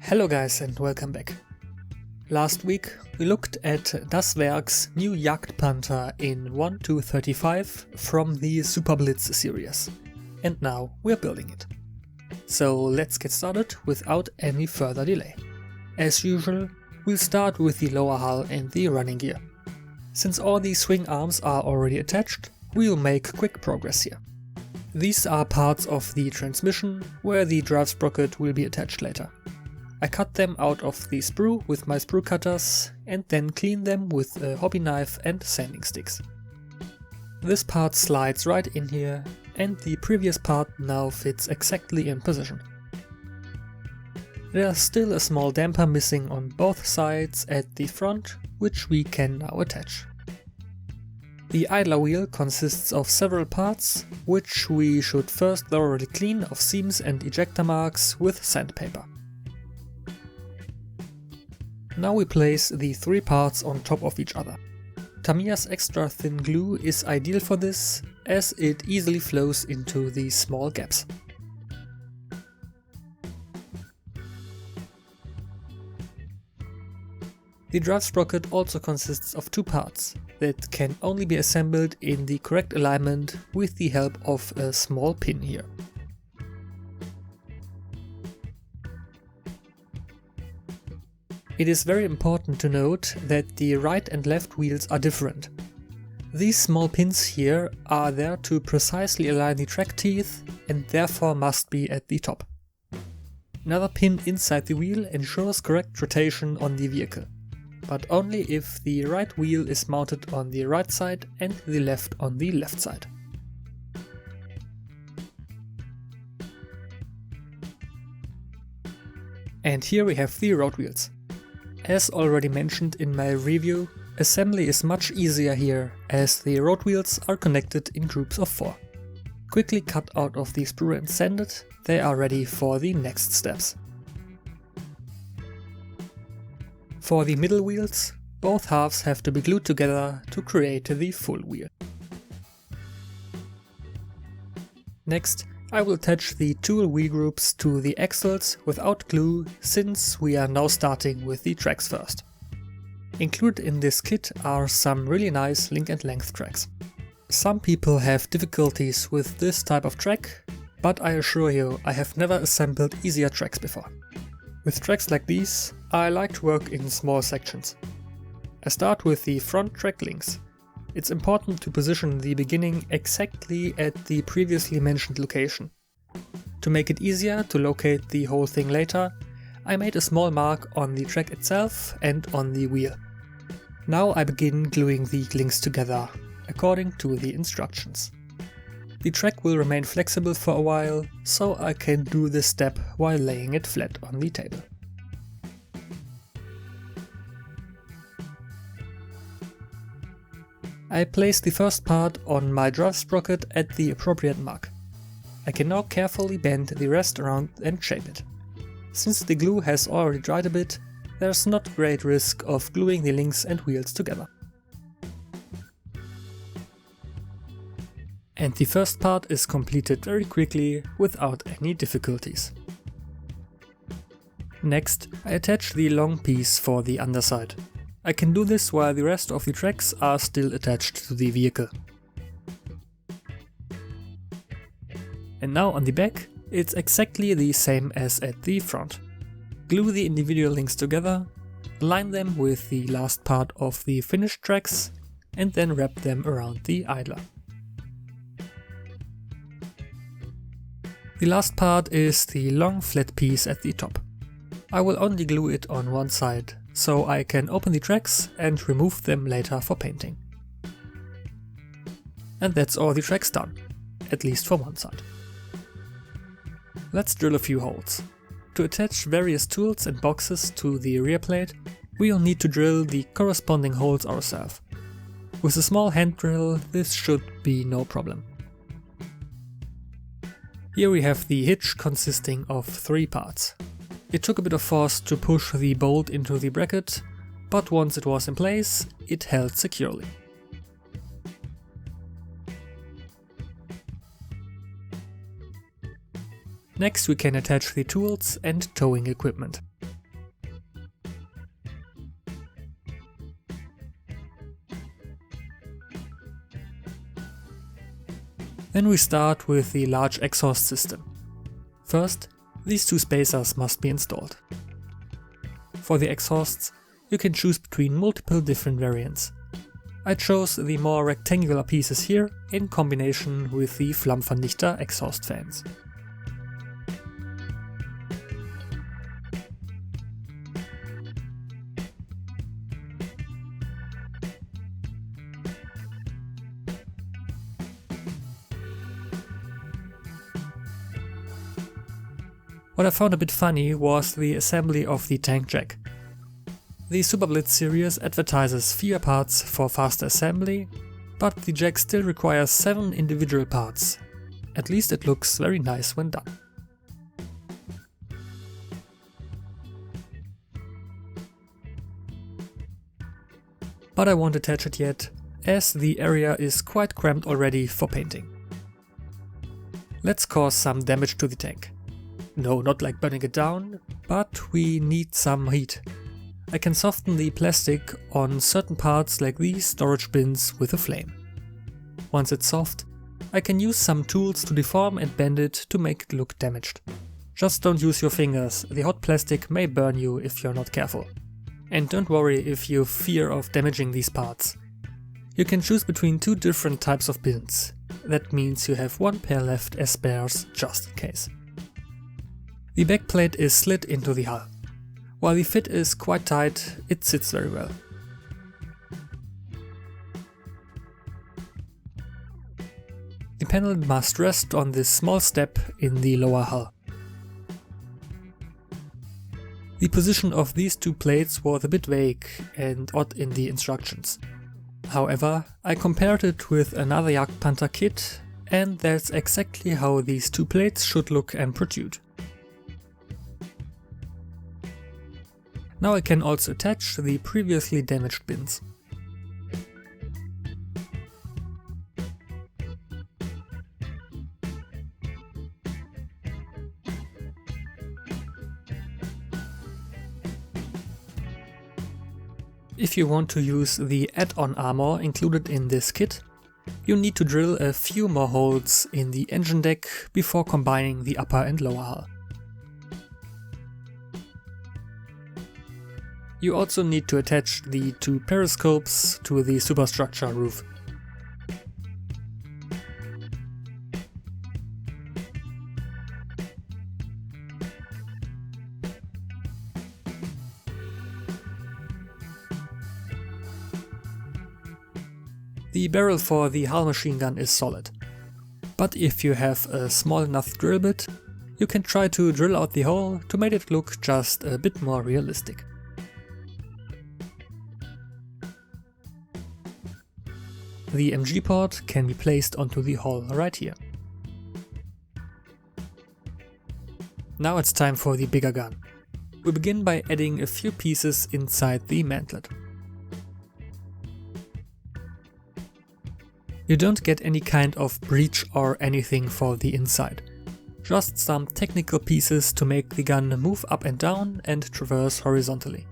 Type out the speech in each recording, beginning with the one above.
Hello guys and welcome back. Last week we looked at Das Werk's new Jagdpanther in 1-35 from the Super Blitz series, and now we're building it. So let's get started without any further delay. As usual, we'll start with the lower hull and the running gear. Since all the swing arms are already attached, we'll make quick progress here. These are parts of the transmission, where the drive sprocket will be attached later. I cut them out of the sprue with my sprue cutters and then clean them with a hobby knife and sanding sticks. This part slides right in here, and the previous part now fits exactly in position. There's still a small damper missing on both sides at the front, which we can now attach. The idler wheel consists of several parts, which we should first thoroughly clean of seams and ejector marks with sandpaper. Now we place the three parts on top of each other. Tamiya's extra thin glue is ideal for this, as it easily flows into these small gaps. The drive sprocket also consists of two parts that can only be assembled in the correct alignment with the help of a small pin here. It is very important to note that the right and left wheels are different. These small pins here are there to precisely align the track teeth and therefore must be at the top. Another pin inside the wheel ensures correct rotation on the vehicle, but only if the right wheel is mounted on the right side and the left on the left side. And here we have the road wheels. As already mentioned in my review, assembly is much easier here as the road wheels are connected in groups of 4. Quickly cut out of the sprue and sanded, they are ready for the next steps. For the middle wheels, both halves have to be glued together to create the full wheel. Next, I will attach the tool wheel groups to the axles without glue, since we are now starting with the tracks first. Included in this kit are some really nice link and length tracks. Some people have difficulties with this type of track, but I assure you I have never assembled easier tracks before. With tracks like these, I like to work in small sections. I start with the front track links. It's important to position the beginning exactly at the previously mentioned location. To make it easier to locate the whole thing later, I made a small mark on the track itself and on the wheel. Now I begin gluing the links together, according to the instructions. The track will remain flexible for a while, so I can do this step while laying it flat on the table. I place the first part on my drive sprocket at the appropriate mark. I can now carefully bend the rest around and shape it. Since the glue has already dried a bit, there's not great risk of gluing the links and wheels together. And the first part is completed very quickly without any difficulties. Next, I attach the long piece for the underside. I can do this while the rest of the tracks are still attached to the vehicle. And now on the back, it's exactly the same as at the front. Glue the individual links together, align them with the last part of the finished tracks, and then wrap them around the idler. The last part is the long flat piece at the top. I will only glue it on one side, so I can open the tracks and remove them later for painting. And that's all the tracks done, at least for one side. Let's drill a few holes. To attach various tools and boxes to the rear plate, we'll need to drill the corresponding holes ourselves. With a small hand drill, this should be no problem. Here we have the hitch consisting of 3 parts. It took a bit of force to push the bolt into the bracket, but once it was in place, it held securely. Next we can attach the tools and towing equipment. Then we start with the large exhaust system. First, these two spacers must be installed. For the exhausts, you can choose between multiple different variants. I chose the more rectangular pieces here in combination with the Flammvernichter exhaust fans. What I found a bit funny was the assembly of the tank jack. The Super Blitz Series advertises fewer parts for faster assembly, but the jack still requires 7 individual parts. At least it looks very nice when done. But I won't attach it yet, as the area is quite cramped already for painting. Let's cause some damage to the tank. No, not like burning it down, but we need some heat. I can soften the plastic on certain parts like these storage bins with a flame. Once it's soft, I can use some tools to deform and bend it to make it look damaged. Just don't use your fingers, the hot plastic may burn you if you're not careful. And don't worry if you fear of damaging these parts. You can choose between 2 different types of bins. That means you have 1 pair left as spares just in case. The backplate is slid into the hull. While the fit is quite tight, it sits very well. The panel must rest on this small step in the lower hull. The position of these 2 plates was a bit vague and odd in the instructions. However, I compared it with another Jagdpanther kit, and that's exactly how these 2 plates should look and protrude. Now I can also attach the previously damaged bins. If you want to use the add-on armor included in this kit, you need to drill a few more holes in the engine deck before combining the upper and lower hull. You also need to attach the 2 periscopes to the Superstructure roof. The barrel for the hull machine gun is solid, but if you have a small enough drill bit, you can try to drill out the hole to make it look just a bit more realistic. The MG port can be placed onto the hull right here. Now it's time for the bigger gun. We begin by adding a few pieces inside the mantlet. You don't get any kind of breech or anything for the inside. Just some technical pieces to make the gun move up and down and traverse horizontally.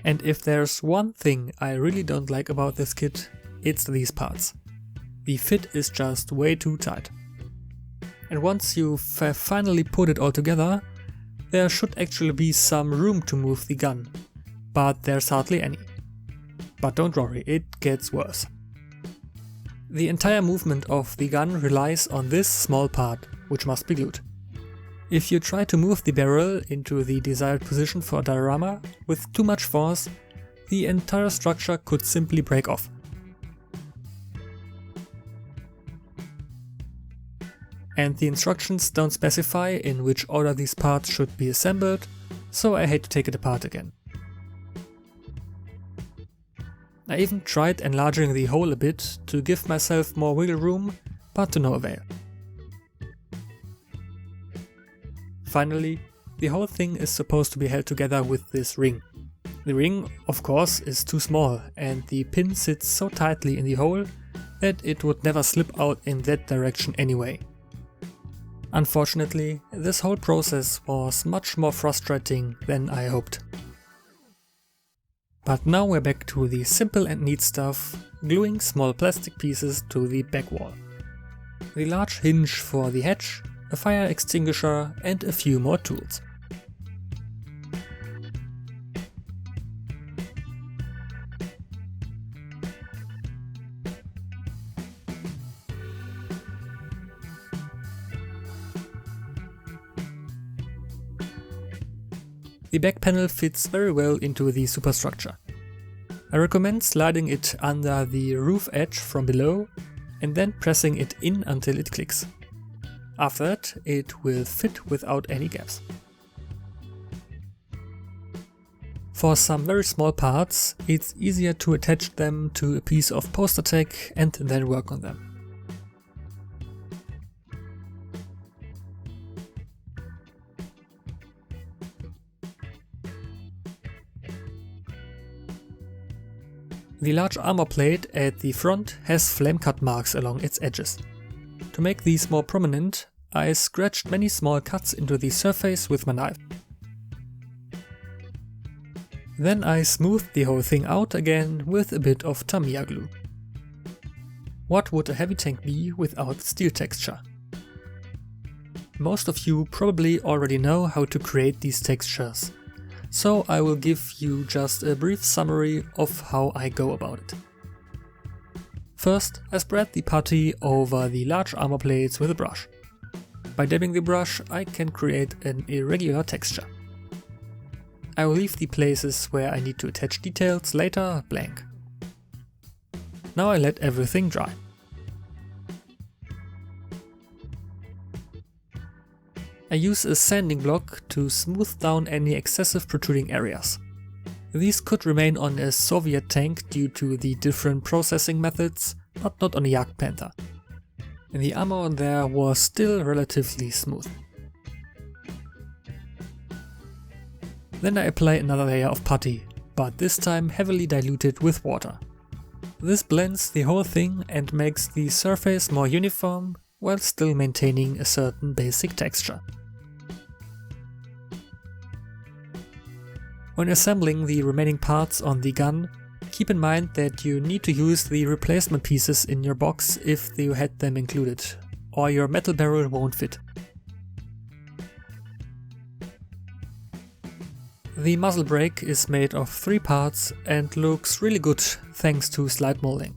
And if there's one thing I really don't like about this kit, it's these parts. The fit is just way too tight. And once you've finally put it all together, there should actually be some room to move the gun, but there's hardly any. But don't worry, it gets worse. The entire movement of the gun relies on this small part, which must be glued. If you try to move the barrel into the desired position for a diorama with too much force, the entire structure could simply break off. And the instructions don't specify in which order these parts should be assembled, so I hate to take it apart again. I even tried enlarging the hole a bit to give myself more wiggle room, but to no avail. Finally, the whole thing is supposed to be held together with this ring. The ring, of course, is too small, and the pin sits so tightly in the hole that it would never slip out in that direction anyway. Unfortunately, this whole process was much more frustrating than I hoped. But now we're back to the simple and neat stuff, gluing small plastic pieces to the back wall. the large hinge for the hatch, a fire extinguisher and a few more tools. The back panel fits very well into the superstructure. I recommend sliding it under the roof edge from below and then pressing it in until it clicks. After that, it will fit without any gaps. For some very small parts, it's easier to attach them to a piece of poster tack and then work on them. The large armor plate at the front has flame cut marks along its edges. To make these more prominent, I scratched many small cuts into the surface with my knife. Then I smoothed the whole thing out again with a bit of Tamiya glue. What would a heavy tank be without steel texture? Most of you probably already know how to create these textures, so I will give you just a brief summary of how I go about it. First, I spread the putty over the large armor plates with a brush. By dabbing the brush, I can create an irregular texture. I will leave the places where I need to attach details later blank. Now I let everything dry. I use a sanding block to smooth down any excessive protruding areas. These could remain on a Soviet tank due to the different processing methods, but not on a Jagdpanther. The armor on there was still relatively smooth. Then I apply another layer of putty, but this time heavily diluted with water. This blends the whole thing and makes the surface more uniform while still maintaining a certain basic texture. When assembling the remaining parts on the gun, keep in mind that you need to use the replacement pieces in your box if you had them included, or your metal barrel won't fit. The muzzle brake is made of 3 parts and looks really good thanks to slide molding.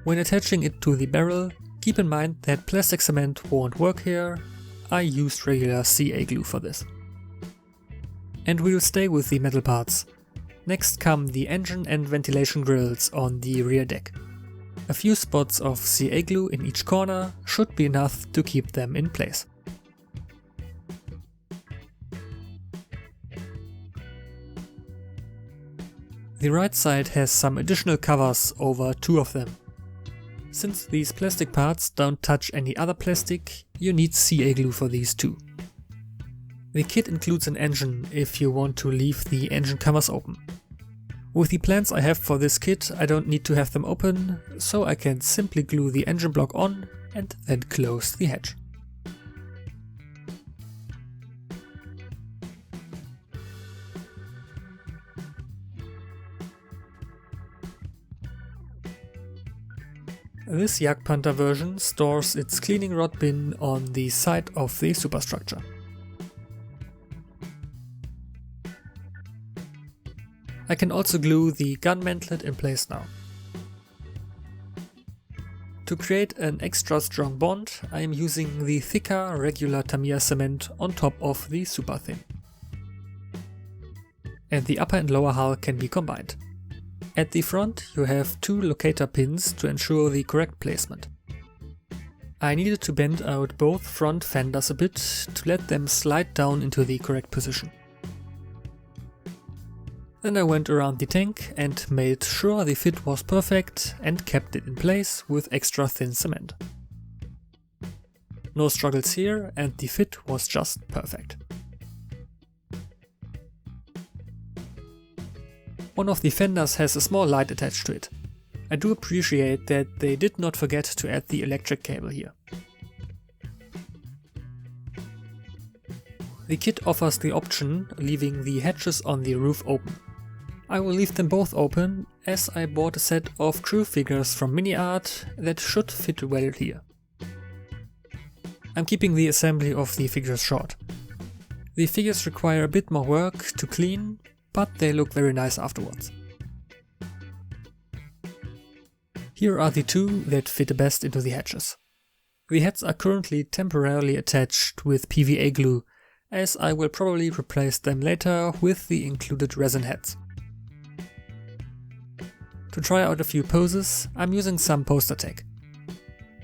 When attaching it to the barrel, keep in mind that plastic cement won't work here. I used regular CA glue for this. And we'll stay with the metal parts. Next come the engine and ventilation grills on the rear deck. A few spots of CA glue in each corner should be enough to keep them in place. The right side has some additional covers over 2 of them. Since these plastic parts don't touch any other plastic, you need CA glue for these too. The kit includes an engine if you want to leave the engine covers open. With the plans I have for this kit, I don't need to have them open, so I can simply glue the engine block on and then close the hatch. This Jagdpanther version stores its cleaning rod bin on the side of the superstructure. I can also glue the gun mantlet in place now. To create an extra strong bond, I am using the thicker regular Tamiya cement on top of the super thin. And the upper and lower hull can be combined. At the front you have 2 locator pins to ensure the correct placement. I needed to bend out both front fenders a bit to let them slide down into the correct position. Then I went around the tank and made sure the fit was perfect and kept it in place with extra thin cement. No struggles here and the fit was just perfect. One of the fenders has a small light attached to it. I do appreciate that they did not forget to add the electric cable here. The kit offers the option leaving the hatches on the roof open. I will leave them both open as I bought a set of crew figures from MiniArt that should fit well here. I'm keeping the assembly of the figures short. The figures require a bit more work to clean, but they look very nice afterwards. Here are the two that fit the best into the hatches. The heads are currently temporarily attached with PVA glue, as I will probably replace them later with the included resin heads. To try out a few poses, I'm using some poster tack.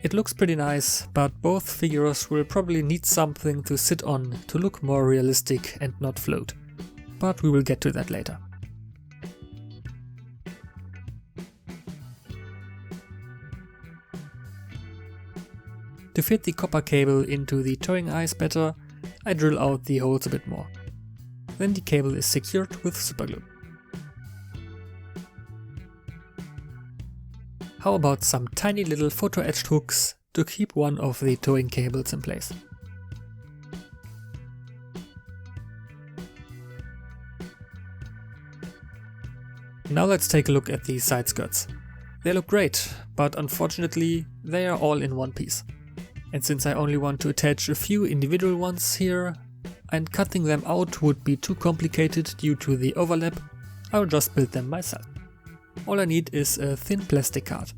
It looks pretty nice, but both figures will probably need something to sit on to look more realistic and not float. But we will get to that later. To fit the copper cable into the towing eyes better, I drill out the holes a bit more. Then the cable is secured with superglue. How about some tiny little photo etched hooks to keep one of the towing cables in place? Now let's take a look at the side skirts. They look great, but unfortunately they are all in one piece. And since I only want to attach a few individual ones here, and cutting them out would be too complicated due to the overlap, I will just build them myself. All I need is a thin plastic card.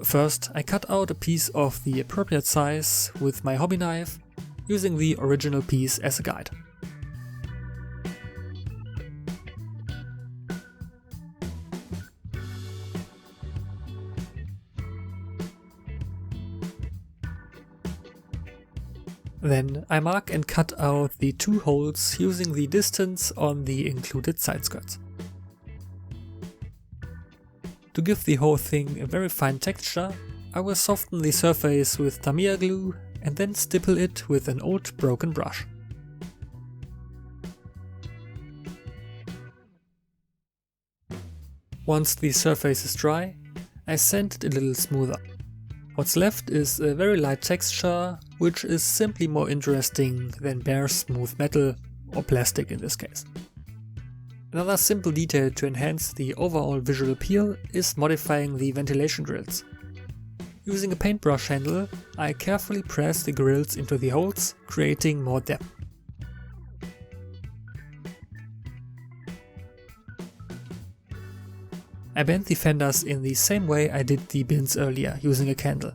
First, I cut out a piece of the appropriate size with my hobby knife, using the original piece as a guide. Then I mark and cut out the two holes using the distance on the included side skirts. To give the whole thing a very fine texture, I will soften the surface with Tamiya glue and then stipple it with an old broken brush. Once the surface is dry, I sand it a little smoother. What's left is a very light texture, which is simply more interesting than bare smooth metal, or plastic in this case. Another simple detail to enhance the overall visual appeal is modifying the ventilation grills. Using a paintbrush handle, I carefully press the grills into the holes, creating more depth. I bent the fenders in the same way I did the bins earlier, using a candle.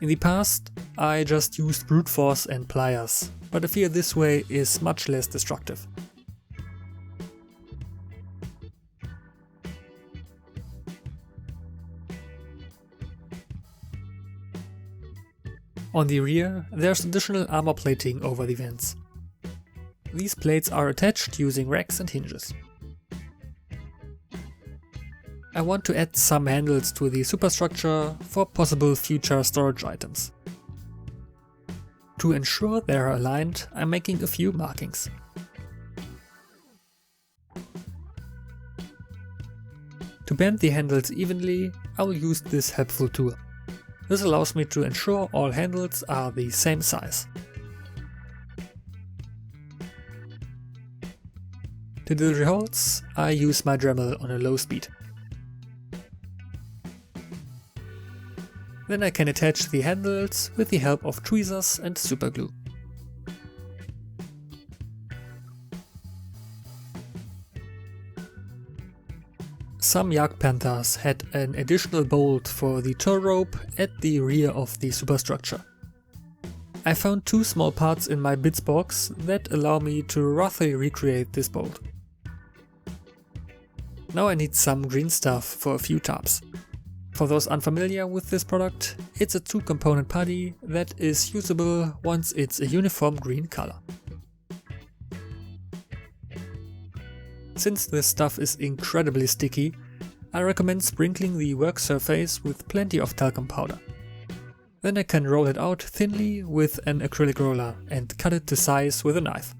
In the past, I just used brute force and pliers, but I feel this way is much less destructive. On the rear, there's additional armor plating over the vents. These plates are attached using racks and hinges. I want to add some handles to the superstructure for possible future storage items. To ensure they are aligned, I'm making a few markings. To bend the handles evenly, I will use this helpful tool. This allows me to ensure all handles are the same size. To drill the holes, I use my Dremel on a low speed. Then I can attach the handles with the help of tweezers and superglue. Some Jagdpanthers had an additional bolt for the tow rope at the rear of the superstructure. I found two small parts in my bits box that allow me to roughly recreate this bolt. Now I need some green stuff for a few tabs. For those unfamiliar with this product, it's a 2-component putty that is usable once it's a uniform green color. Since this stuff is incredibly sticky, I recommend sprinkling the work surface with plenty of talcum powder. Then I can roll it out thinly with an acrylic roller and cut it to size with a knife.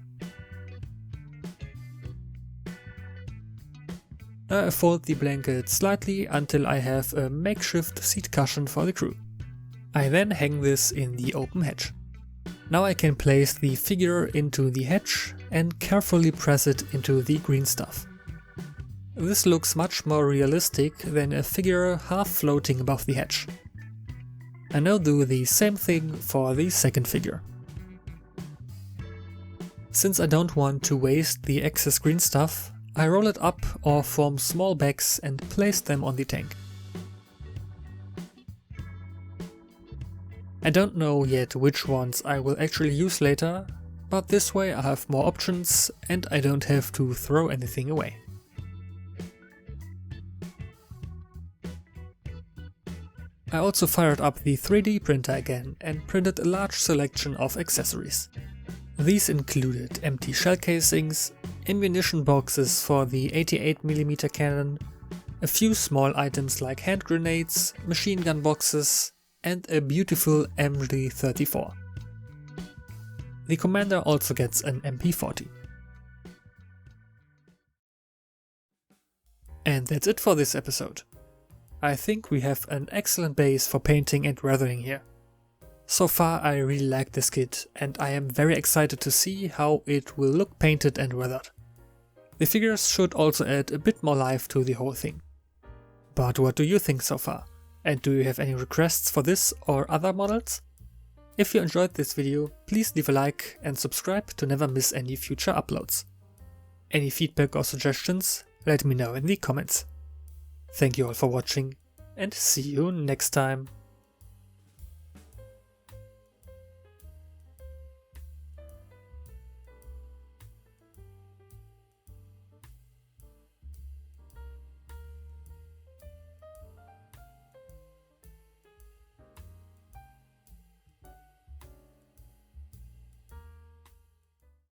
Now I fold the blanket slightly until I have a makeshift seat cushion for the crew. I then hang this in the open hatch. Now I can place the figure into the hatch and carefully press it into the green stuff. This looks much more realistic than a figure half floating above the hatch. I now do the same thing for the second figure. Since I don't want to waste the excess green stuff, I roll it up or form small bags and place them on the tank. I don't know yet which ones I will actually use later, but this way I have more options and I don't have to throw anything away. I also fired up the 3D printer again and printed a large selection of accessories. These included empty shell casings, ammunition boxes for the 88mm cannon, a few small items like hand grenades, machine gun boxes, and a beautiful MG34. The commander also gets an MP40. And that's it for this episode. I think we have an excellent base for painting and weathering here. So far I really like this kit and I am very excited to see how it will look painted and weathered. The figures should also add a bit more life to the whole thing. But what do you think so far? And do you have any requests for this or other models? If you enjoyed this video, please leave a like and subscribe to never miss any future uploads. Any feedback or suggestions, let me know in the comments. Thank you all for watching and see you next time.